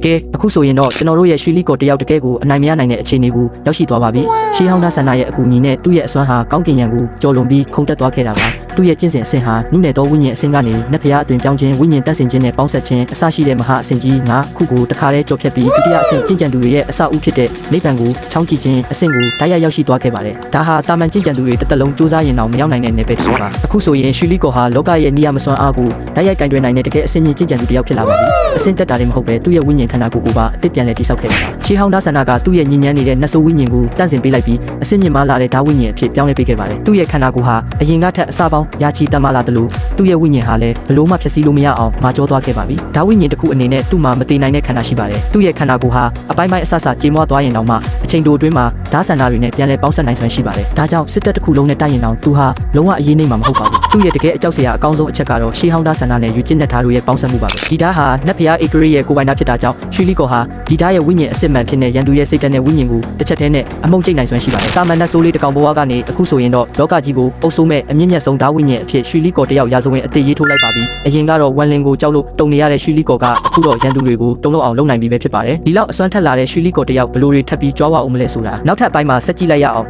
ကဲအခုဆိုရင်တော့ကျွန်တော်တို့ရဲ့ရွှေလီကိုတယောက်တကယ်ကိုအနိုင်မရနိုင်တဲ့အခြေအနေကိုရောက်ရှိသွားပါပြီရှေးဟောင်းသားဆန္ဒရဲ့အကူအညီနဲ့သူ့ရဲ့အစွမ်းဟာကောင်းကင်ယံကိုကျော်လွန်ပြီးခုန်တက်သွားခဲ့တာပါသူ့ရဲ့ကျင့်စဉ်အဆင့်ဟာနုနယ်တော်ဝိညာဉ်အဆင့်ကနေနတ်ဖျားအတွင်ပြောင်းခြင်းဝိညာဉ်တက်ဆင်ခြင်းနဲ့ပေါင်းဆက်ခြင်းအစရှိတဲ့မဟာအဆင့်ကြီး9ခုကိုတခါတည်းကျော်ဖြတ်ပြီးဒုတိယအဆင့်ကျင့်ကြံသူတွေရဲ့အစအဦးဖြစ်တဲ့နိဗ္ဗာန်ကိုချောင်းကြည့်ခြင်းအဆင့်ကိုတိုက်ရိုက်ရောက်ရှိသွားခဲ့ပါတယ်ဒါဟာတာမန်ကျင့်ကြံသူတွေတစ်သက်လုံးစူးစမ်းရင်တော့မရောက်နိုင်တဲ့နယ်ပယ်တစ်ခုပါအခုဆိုရင်ရွှေလီကိုဟာလောကရဲ့နေရာမစွမ်းအားကိုတိုက်ရိုက်ကင်တွယ်နိုင်တဲ့တကယ်အဆင့်မြင့်ကျင့်ကြံသူတစ်ယောက်ဖြစ်လာပါပြီအဆင့်တက်တာတွေမဟုတ်ပဲသူ့ရဲ့ဝိညာဉ်ခန္ဓာကိုယ်ကိုပါအသစ်ပြန်လည်တည်ဆောက်ခဲ့တာရှေးဟောင်းသားဆန္ဒကသူ့ရဲ့ညဉ့်ညမ်းနေတဲ့နတ်ဆိုးဝိညာဉ်ကိုတန့်စင်ပေးလိုက်ပြီးအဆင့်မြင့်မားလာတဲ့ဓာဝိညာဉ်အဖြစ်ပြောင်းလဲပေးခဲ့ပါတယ်သူ့ရဲ့ခန္ဓာကိုယ်ဟာအရင်ကထက်အစပေါင်းရာချီတန်မာလာတယ်လို့သူ့ရဲ့ဝိညာဉ်ဟာလည်းဘလို့မှဖြစ်စည်းလို့မရအောင်မာကျောသွားခဲ့ပါပြီဓာဝိညာဉ်တစ်ခုအနေနဲ့သူ့မှာမတည်နိုင်တဲ့ခန္ဓာရှိပါတယ်သူ့ရဲ့ခန္ဓာကိုယ်ဟာအပိုင်းပိုင်းအဆအဆကြေမွားသွားရင်တောင်မှအချိန်တိုအတွင်းမှာဓာဆန္ဒတွေနဲ့ပြန်လည်ပေါင်းစပ်နိုင်စွမ်းရှိပါတယ်ဒါကြောင့်စစ်တပ်တစ်ခုလုံးနဲ့တိုက်ရင်တောင်သူဟာလုံးဝအရေးနှိမ့်မှာမဟုတ်ပါဘူးသူ့ရဲ့တကယ်အကြောက်စရာအကောင်းဆုံးအချက်ကတော့ရှေးဟောင်းသားဆန္ဒနဲ့ယူကျင့်တဲ့ဓာတ်တို့ရဲ့ပေါင်းစပ်မှုပါပဲဒီဓာတ်ဟာနတ်ဖျားဧကရိရဲ့ကိုယ်ပိုင်ဓာတ်ဖြစ်တာကြောင့်ရွှေလီကိုဟာဒီဓာတ်ရဲ့ဝိညာဉ်အစစ်မှန်ဖြစ်တဲ့ရန်သူရဲ့စိတ်ဓာတ်နဲ့ဝိညာဉ်ကိုတစ်ချက်တည်းနဲ့အမုံကျိတ်နိုင်စွမ်းရှိပါတယ်တာမန်နတ်ဆိုးလေးတစ်ကောင်ဘဝကနေအခုဆိုရင်တော့လောကကြီးကိုအုပ်စိုးမဲ့အမြင့်မြတ်ဆုံးဓာတ်ဝိညာဉ်အဖြစ်ရွှေလီကိုတယောက်ရာဇဝင်အသေးရေးထိုးလိုက်ပါပြီအရင်ကတော့ဝမ်လင်ကိုကြောက်လို့တုံနေရတဲ့ရွှေလီကိုကအခုတော့ရန်သူတွေကိုတုံလို့အောင်လုပ်နိုင်ပြီပဲဖြစ်ပါတယ်ဒီလောက်အစွမ်းထက်လာတဲ့ရွှေလီကိုတယောက်ဘလို့တွေထပ်ပြီးကြွားဝအောင်မလဲဆိုတာနောက်ထပ်အပိုင်းမှာဆက်ကြည့်လိုက်ရအောင်